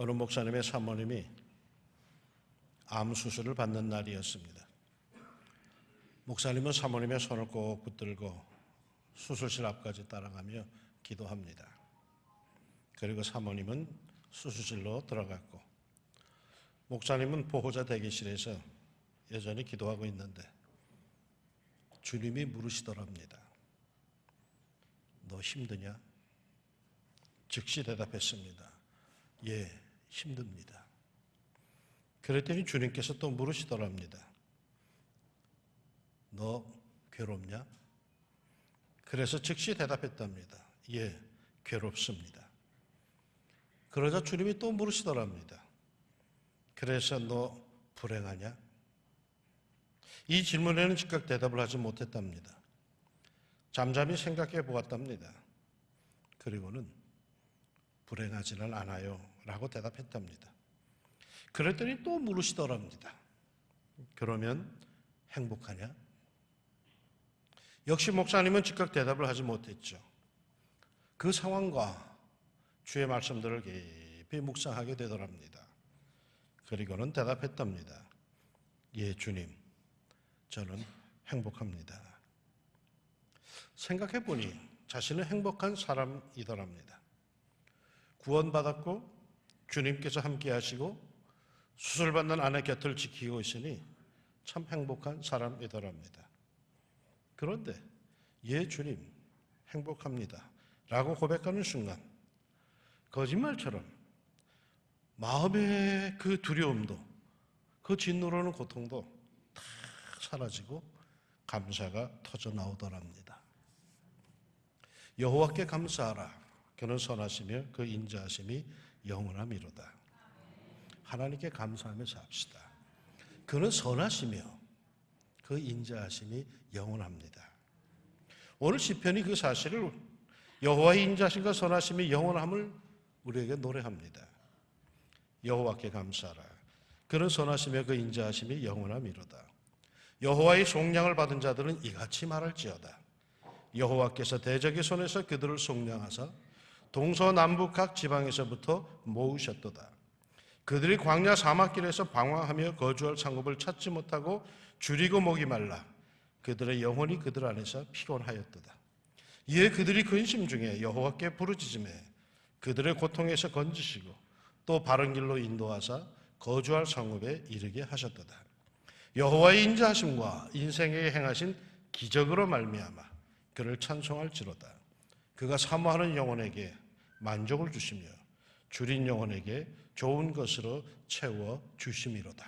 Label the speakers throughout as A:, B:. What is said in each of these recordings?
A: 어느 목사님의 사모님이 암 수술을 받는 날이었습니다. 목사님은 사모님의 손을 꼭 붙들고 수술실 앞까지 따라가며 기도합니다. 그리고 사모님은 수술실로 들어갔고 목사님은 보호자 대기실에서 여전히 기도하고 있는데 주님이 물으시더랍니다. 너 힘드냐? 즉시 대답했습니다. 예, 힘듭니다. 그랬더니 주님께서 또 물으시더랍니다. 너 괴롭냐? 그래서 즉시 대답했답니다. 예, 괴롭습니다. 그러자 주님이 또 물으시더랍니다. 그래서 너 불행하냐? 이 질문에는 즉각 대답을 하지 못했답니다. 잠잠히 생각해 보았답니다. 그리고는 불행하지는 않아요 라고 대답했답니다. 그랬더니 또 물으시더랍니다. 그러면 행복하냐? 역시 목사님은 즉각 대답을 하지 못했죠. 그 상황과 주의 말씀들을 깊이 묵상하게 되더랍니다. 그리고는 대답했답니다. 예, 주님, 저는 행복합니다. 생각해보니 자신은 행복한 사람이더랍니다. 구원받았고 주님께서 함께 하시고 수술받는 아내 곁을 지키고 있으니 참 행복한 사람이더랍니다. 그런데 예, 주님, 행복합니다 라고 고백하는 순간 거짓말처럼 마음의 그 두려움도 그 짓누르는 고통도 다 사라지고 감사가 터져 나오더랍니다. 여호와께 감사하라. 그는 선하시며 그 인자하심이 영원함이로다. 하나님께 감사하며 삽시다. 그는 선하시며 그 인자하심이 영원합니다. 오늘 시편이 그 사실을 여호와의 인자하심과 선하심이 영원함을 우리에게 노래합니다. 여호와께 감사하라. 그는 선하시며 그 인자하심이 영원함이로다. 여호와의 속량을 받은 자들은 이같이 말할지어다. 여호와께서 대적의 손에서 그들을 속량하사 동서남북 각 지방에서부터 모으셨도다. 그들이 광야 사막길에서 방황하며 거주할 상급을 찾지 못하고 줄이고 목이 말라 그들의 영혼이 그들 안에서 피곤하였도다. 이에 그들이 근심 중에 여호와께 부르짖으매 그들의 고통에서 건지시고 또 바른 길로 인도하사 거주할 상급에 이르게 하셨도다. 여호와의 인자하심과 인생에게 행하신 기적으로 말미암아 그를 찬송할지로다. 그가 사모하는 영혼에게 만족을 주시며 줄인 영혼에게 좋은 것으로 채워 주심이로다.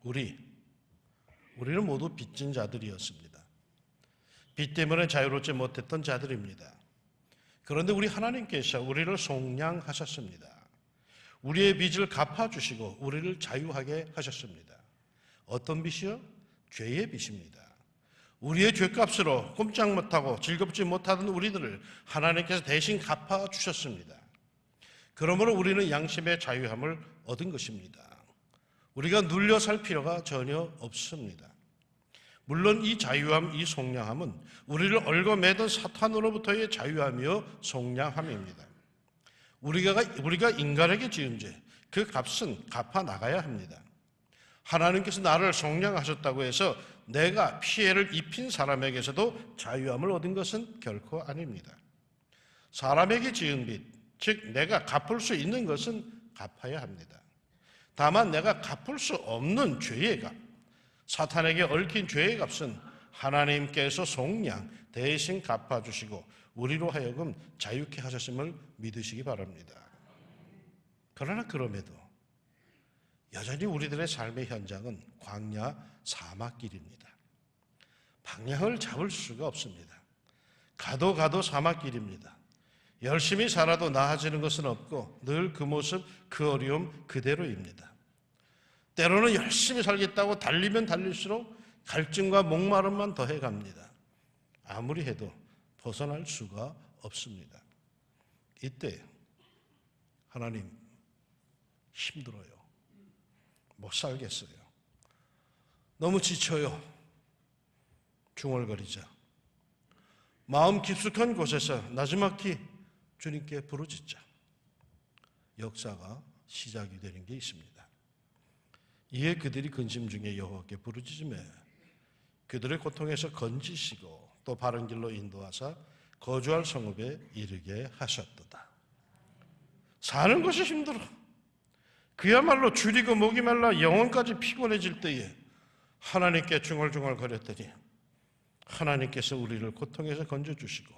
A: 우리는 모두 빚진 자들이었습니다. 빚 때문에 자유롭지 못했던 자들입니다. 그런데 우리 하나님께서 우리를 속량하셨습니다. 우리의 빚을 갚아주시고 우리를 자유하게 하셨습니다. 어떤 빚이요? 죄의 빚입니다. 우리의 죄값으로 꼼짝 못하고 즐겁지 못하던 우리들을 하나님께서 대신 갚아주셨습니다. 그러므로 우리는 양심의 자유함을 얻은 것입니다. 우리가 눌려 살 필요가 전혀 없습니다. 물론 이 자유함, 이 속량함은 우리를 얽어매던 사탄으로부터의 자유함이요 속량함입니다. 우리가 인간에게 지은 죄, 그 값은 갚아 나가야 합니다. 하나님께서 나를 속량하셨다고 해서 내가 피해를 입힌 사람에게서도 자유함을 얻은 것은 결코 아닙니다. 사람에게 지은 빚, 즉 내가 갚을 수 있는 것은 갚아야 합니다. 다만 내가 갚을 수 없는 죄의 값, 사탄에게 얽힌 죄의 값은 하나님께서 속량 대신 갚아주시고 우리로 하여금 자유케 하셨음을 믿으시기 바랍니다. 그러나 그럼에도 여전히 우리들의 삶의 현장은 광야 사막길입니다. 방향을 잡을 수가 없습니다. 가도 사막길입니다. 열심히 살아도 나아지는 것은 없고 늘 그 모습, 그 어려움 그대로입니다. 때로는 열심히 살겠다고 달리면 달릴수록 갈증과 목마름만 더해갑니다. 아무리 해도 벗어날 수가 없습니다. 이때 하나님 힘들어요. 못 살겠어요. 너무 지쳐요. 중얼거리자. 마음 깊숙한 곳에서 나지막히 주님께 부르짖자. 역사가 시작이 되는 게 있습니다. 이에 그들이 근심 중에 여호와께 부르짖으매 그들의 고통에서 건지시고 또 바른 길로 인도하사 거주할 성읍에 이르게 하셨도다. 사는 것이 힘들어. 그야말로 줄이고 목이 말라 영혼까지 피곤해질 때에 하나님께 중얼중얼 거렸더니 하나님께서 우리를 고통에서 건져주시고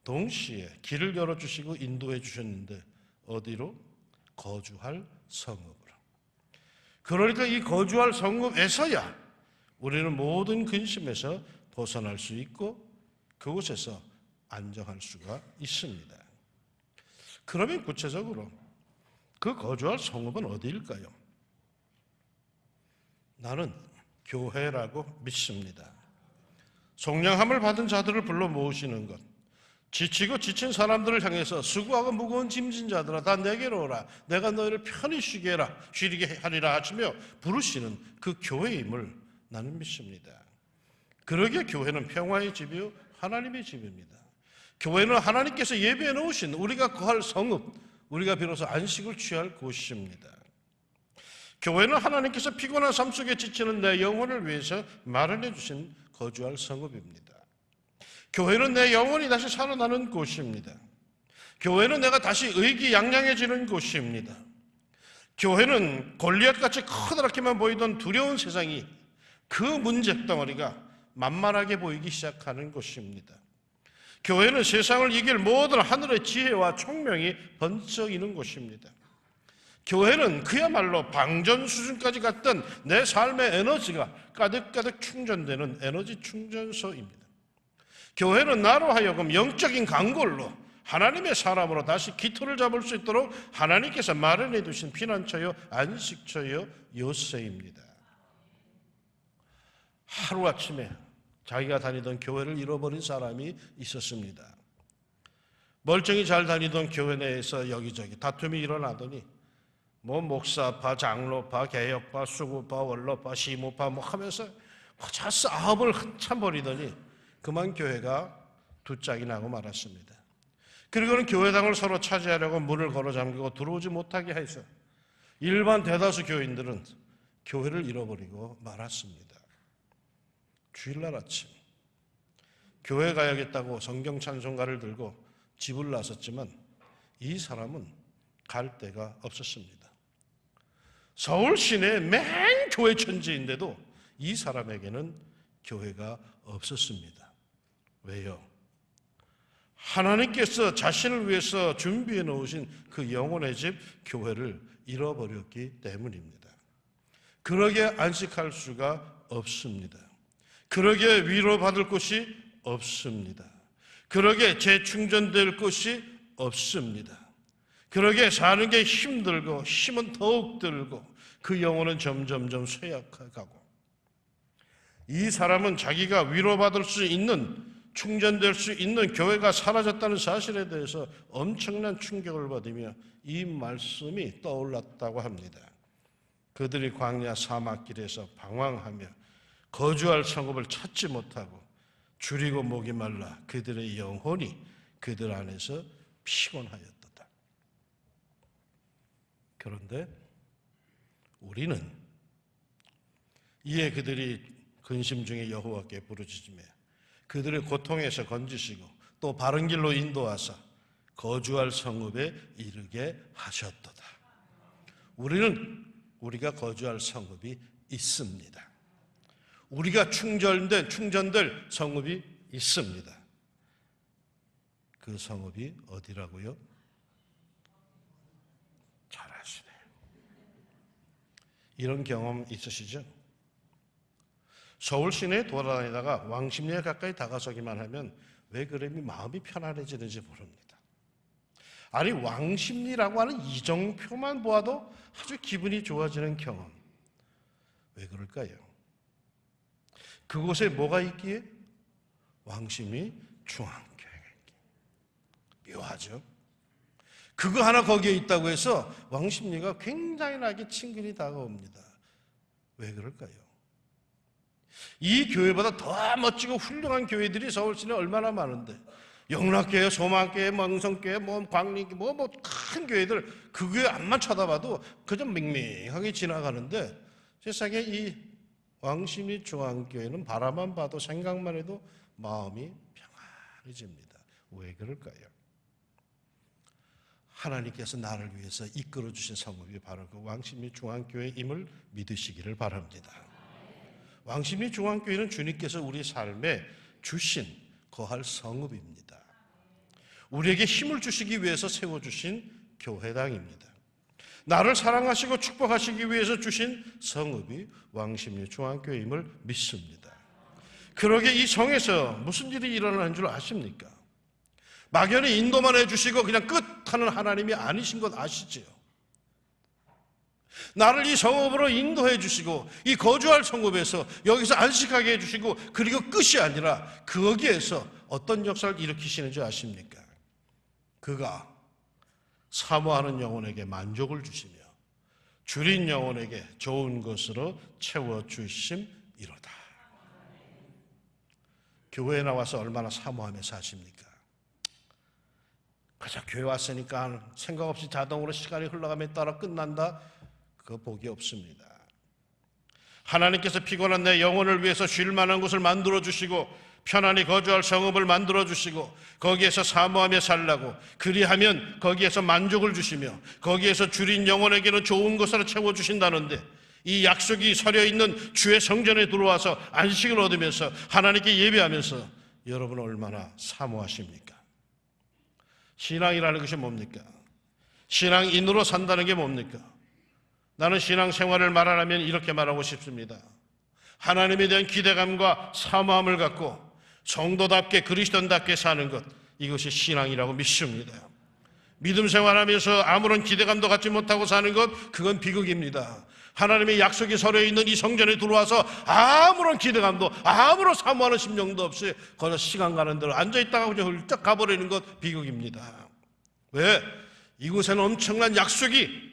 A: 동시에 길을 열어주시고 인도해 주셨는데 어디로? 거주할 성읍으로. 그러니까 이 거주할 성읍에서야 우리는 모든 근심에서 벗어날 수 있고 그곳에서 안정할 수가 있습니다. 그러면 구체적으로 그 거주할 성읍은 어디일까요? 나는 교회라고 믿습니다. 속량함을 받은 자들을 불러 모으시는 것, 지치고 지친 사람들을 향해서 수고하고 무거운 짐진 자들아 다 내게로 오라, 내가 너희를 편히 쉬게 하리라 하시며 부르시는 그 교회임을 나는 믿습니다. 그러기에 교회는 평화의 집이요 하나님의 집입니다. 교회는 하나님께서 예배해 놓으신 우리가 거할 성읍, 우리가 비로소 안식을 취할 곳입니다. 교회는 하나님께서 피곤한 삶 속에 지치는 내 영혼을 위해서 마련해 주신 거주할 성읍입니다. 교회는 내 영혼이 다시 살아나는 곳입니다. 교회는 내가 다시 의기양양해지는 곳입니다. 교회는 골리앗같이 커다랗게만 보이던 두려운 세상이 그 문제덩어리가 만만하게 보이기 시작하는 곳입니다. 교회는 세상을 이길 모든 하늘의 지혜와 총명이 번쩍이는 곳입니다. 교회는 그야말로 방전 수준까지 갔던 내 삶의 에너지가 가득가득 충전되는 에너지 충전소입니다. 교회는 나로 하여금 영적인 강골로 하나님의 사람으로 다시 깃털을 잡을 수 있도록 하나님께서 마련해 두신 피난처요 안식처요 요새입니다. 하루아침에 자기가 다니던 교회를 잃어버린 사람이 있었습니다. 멀쩡히 잘 다니던 교회 내에서 여기저기 다툼이 일어나더니 목사파, 장로파, 개혁파, 수구파, 원로파, 시무파 하면서 자 싸움을 한참 벌이더니 그만 교회가 두 짝이 나고 말았습니다. 그리고는 교회당을 서로 차지하려고 문을 걸어 잠그고 들어오지 못하게 해서 일반 대다수 교인들은 교회를 잃어버리고 말았습니다. 주일날 아침 교회 가야겠다고 성경 찬송가를 들고 집을 나섰지만 이 사람은 갈 데가 없었습니다. 서울 시내 맨 교회 천지인데도 이 사람에게는 교회가 없었습니다. 왜요? 하나님께서 자신을 위해서 준비해 놓으신 그 영혼의 집 교회를 잃어버렸기 때문입니다. 그러게 안식할 수가 없습니다. 그러게 위로받을 곳이 없습니다. 그러게 재충전될 곳이 없습니다. 그러게 사는 게 힘들고 힘은 더욱 들고 그 영혼은 점점점 쇠약해가고 이 사람은 자기가 위로받을 수 있는 충전될 수 있는 교회가 사라졌다는 사실에 대해서 엄청난 충격을 받으며 이 말씀이 떠올랐다고 합니다. 그들이 광야 사막길에서 방황하며 거주할 성읍을 찾지 못하고 줄이고 목이 말라 그들의 영혼이 그들 안에서 피곤하였도다. 그런데 우리는 이에 그들이 근심 중에 여호와께 부르짖으며 그들의 고통에서 건지시고 또 바른 길로 인도하사 거주할 성읍에 이르게 하셨도다. 우리가 거주할 성읍이 있습니다. 우리가 충전될 성읍이 있습니다. 그 성읍이 어디라고요? 잘 아시네요. 이런 경험 있으시죠? 서울 시내에 돌아다니다가 왕십리에 가까이 다가서기만 하면 왜 그러니 마음이 편안해지는지 모릅니다. 아니 왕십리라고 하는 이정표만 보아도 아주 기분이 좋아지는 경험. 왜 그럴까요? 그곳에 뭐가 있기에? 왕십리 중앙교회가 있기에. 묘하죠? 그거 하나 거기에 있다고 해서 왕십리가 굉장히 나게 친근히 다가옵니다. 왜 그럴까요? 이 교회보다 더 멋지고 훌륭한 교회들이 서울 시내에 얼마나 많은데 영락교회, 소망교회, 멍성교회, 광림교회, 큰 교회들 그 교회 앞만 쳐다봐도 그저 맹맹하게 지나가는데 세상에 이 왕십리 중앙교회는 바라만 봐도 생각만 해도 마음이 평안해집니다. 왜 그럴까요? 하나님께서 나를 위해서 이끌어 주신 성읍이 바로 그 왕십리 중앙교회임을 믿으시기를 바랍니다. 왕십리 중앙교회는 주님께서 우리 삶에 주신 거할 성읍입니다. 우리에게 힘을 주시기 위해서 세워주신 교회당입니다. 나를 사랑하시고 축복하시기 위해서 주신 성읍이 왕십리 중앙교회임을 믿습니다. 그러게 이 성에서 무슨 일이 일어나는 줄 아십니까? 막연히 인도만 해주시고 그냥 끝 하는 하나님이 아니신 것 아시죠? 나를 이 성읍으로 인도해 주시고 이 거주할 성읍에서 여기서 안식하게 해주시고 그리고 끝이 아니라 거기에서 어떤 역사를 일으키시는지 아십니까? 그가 사모하는 영혼에게 만족을 주시며 줄인 영혼에게 좋은 것으로 채워주심이로다. 교회에 나와서 얼마나 사모하며 사십니까? 그저 교회 왔으니까 생각 없이 자동으로 시간이 흘러가며 따라 끝난다? 그거 복이 없습니다. 하나님께서 피곤한 내 영혼을 위해서 쉴 만한 곳을 만들어 주시고 편안히 거주할 성읍을 만들어 주시고 거기에서 사모하며 살라고, 그리하면 거기에서 만족을 주시며 거기에서 줄인 영혼에게는 좋은 것으로 채워주신다는데, 이 약속이 서려 있는 주의 성전에 들어와서 안식을 얻으면서 하나님께 예배하면서 여러분 얼마나 사모하십니까? 신앙이라는 것이 뭡니까? 신앙인으로 산다는 게 뭡니까? 나는 신앙생활을 말하라면 이렇게 말하고 싶습니다. 하나님에 대한 기대감과 사모함을 갖고 성도답게 그리스도인답게 사는 것, 이것이 신앙이라고 믿습니다. 믿음 생활하면서 아무런 기대감도 갖지 못하고 사는 것, 그건 비극입니다. 하나님의 약속이 서려 있는 이 성전에 들어와서 아무런 기대감도 아무런 사모하는 심령도 없이 거기서 시간 가는 대로 앉아있다가 그냥 훌쩍 가버리는 것 비극입니다. 왜? 이곳에는 엄청난 약속이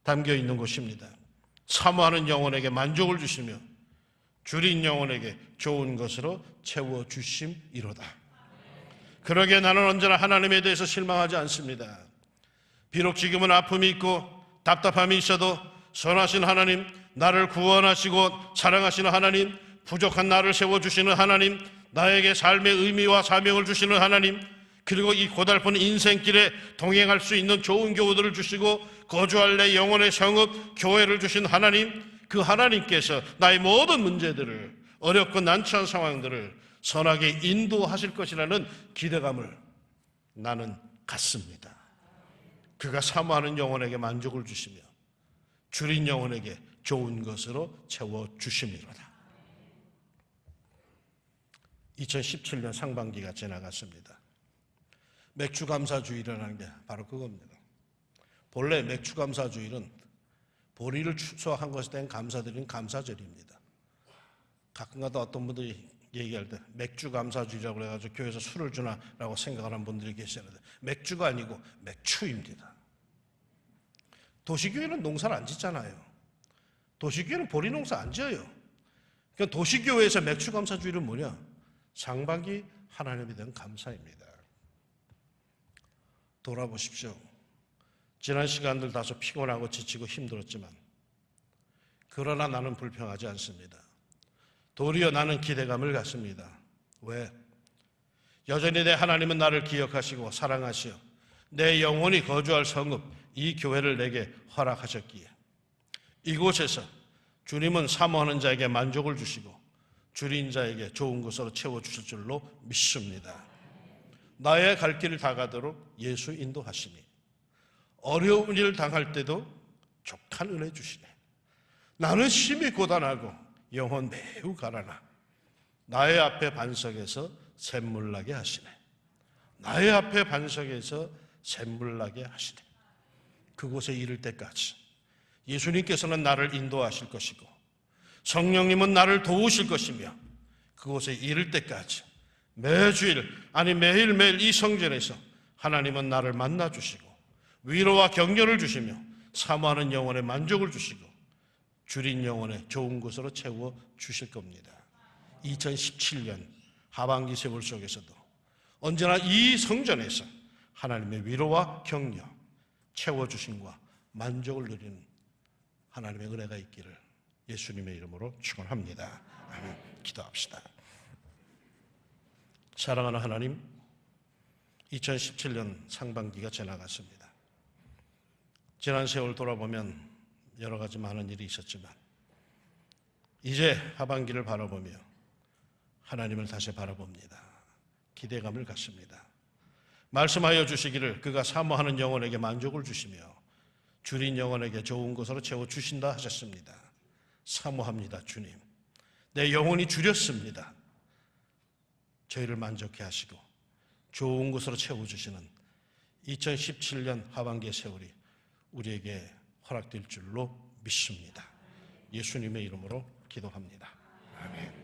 A: 담겨 있는 곳입니다. 사모하는 영혼에게 만족을 주시며 줄인 영혼에게 좋은 것으로 채워주심이로다. 그러기에 나는 언제나 하나님에 대해서 실망하지 않습니다. 비록 지금은 아픔이 있고 답답함이 있어도 선하신 하나님, 나를 구원하시고 사랑하시는 하나님, 부족한 나를 세워주시는 하나님, 나에게 삶의 의미와 사명을 주시는 하나님, 그리고 이 고달픈 인생길에 동행할 수 있는 좋은 교우들을 주시고 거주할 내 영혼의 성읍 교회를 주신 하나님, 그 하나님께서 나의 모든 문제들을, 어렵고 난처한 상황들을 선하게 인도하실 것이라는 기대감을 나는 갖습니다. 그가 사모하는 영혼에게 만족을 주시며 줄인 영혼에게 좋은 것으로 채워주심이로다. 2017년 상반기가 지나갔습니다. 맥주감사주일이라는 게 바로 그겁니다. 본래 맥주감사주일은 보리를 추수한 것에 대한 감사드리는 감사절입니다. 가끔가다 어떤 분들이 얘기할 때 맥주감사주일이라고 해가지고 교회에서 술을 주나라고 생각하는 분들이 계시는데, 맥주가 아니고 맥추입니다. 도시교회는 농사를 안 짓잖아요. 도시교회는 보리 농사 안 지어요. 그러니까 도시교회에서 맥주감사주일은 뭐냐? 상반기 하나님에 대한 감사입니다. 돌아보십시오. 지난 시간들 다소 피곤하고 지치고 힘들었지만 그러나 나는 불평하지 않습니다. 도리어 나는 기대감을 갖습니다. 왜? 여전히 내 하나님은 나를 기억하시고 사랑하시어 내 영혼이 거주할 성읍, 이 교회를 내게 허락하셨기에 이곳에서 주님은 사모하는 자에게 만족을 주시고 줄인 자에게 좋은 것으로 채워주실 줄로 믿습니다. 나의 갈 길을 다 가도록 예수 인도하시니 어려운 일을 당할 때도 족한 은혜 주시네. 나는 심히 고단하고 영혼 매우 가라나 나의 앞에 반석에서 샘물 나게 하시네. 나의 앞에 반석에서 샘물 나게 하시네. 그곳에 이를 때까지 예수님께서는 나를 인도하실 것이고 성령님은 나를 도우실 것이며 그곳에 이를 때까지 매주일, 아니 매일매일 이 성전에서 하나님은 나를 만나주시고 위로와 격려를 주시며 사모하는 영혼에 만족을 주시고 줄인 영혼에 좋은 것으로 채워 주실 겁니다. 2017년 하반기 세월 속에서도 언제나 이 성전에서 하나님의 위로와 격려, 채워주심과 만족을 누리는 하나님의 은혜가 있기를 예수님의 이름으로 축원합니다. 아멘. 기도합시다. 사랑하는 하나님, 2017년 상반기가 지나갔습니다. 지난 세월 돌아보면 여러 가지 많은 일이 있었지만 이제 하반기를 바라보며 하나님을 다시 바라봅니다. 기대감을 갖습니다. 말씀하여 주시기를 그가 사모하는 영혼에게 만족을 주시며 줄인 영혼에게 좋은 것으로 채워주신다 하셨습니다. 사모합니다. 주님, 내 영혼이 줄였습니다. 저희를 만족해 하시고 좋은 것으로 채워주시는 2017년 하반기의 세월이 우리에게 허락될 줄로 믿습니다. 예수님의 이름으로 기도합니다. 아멘.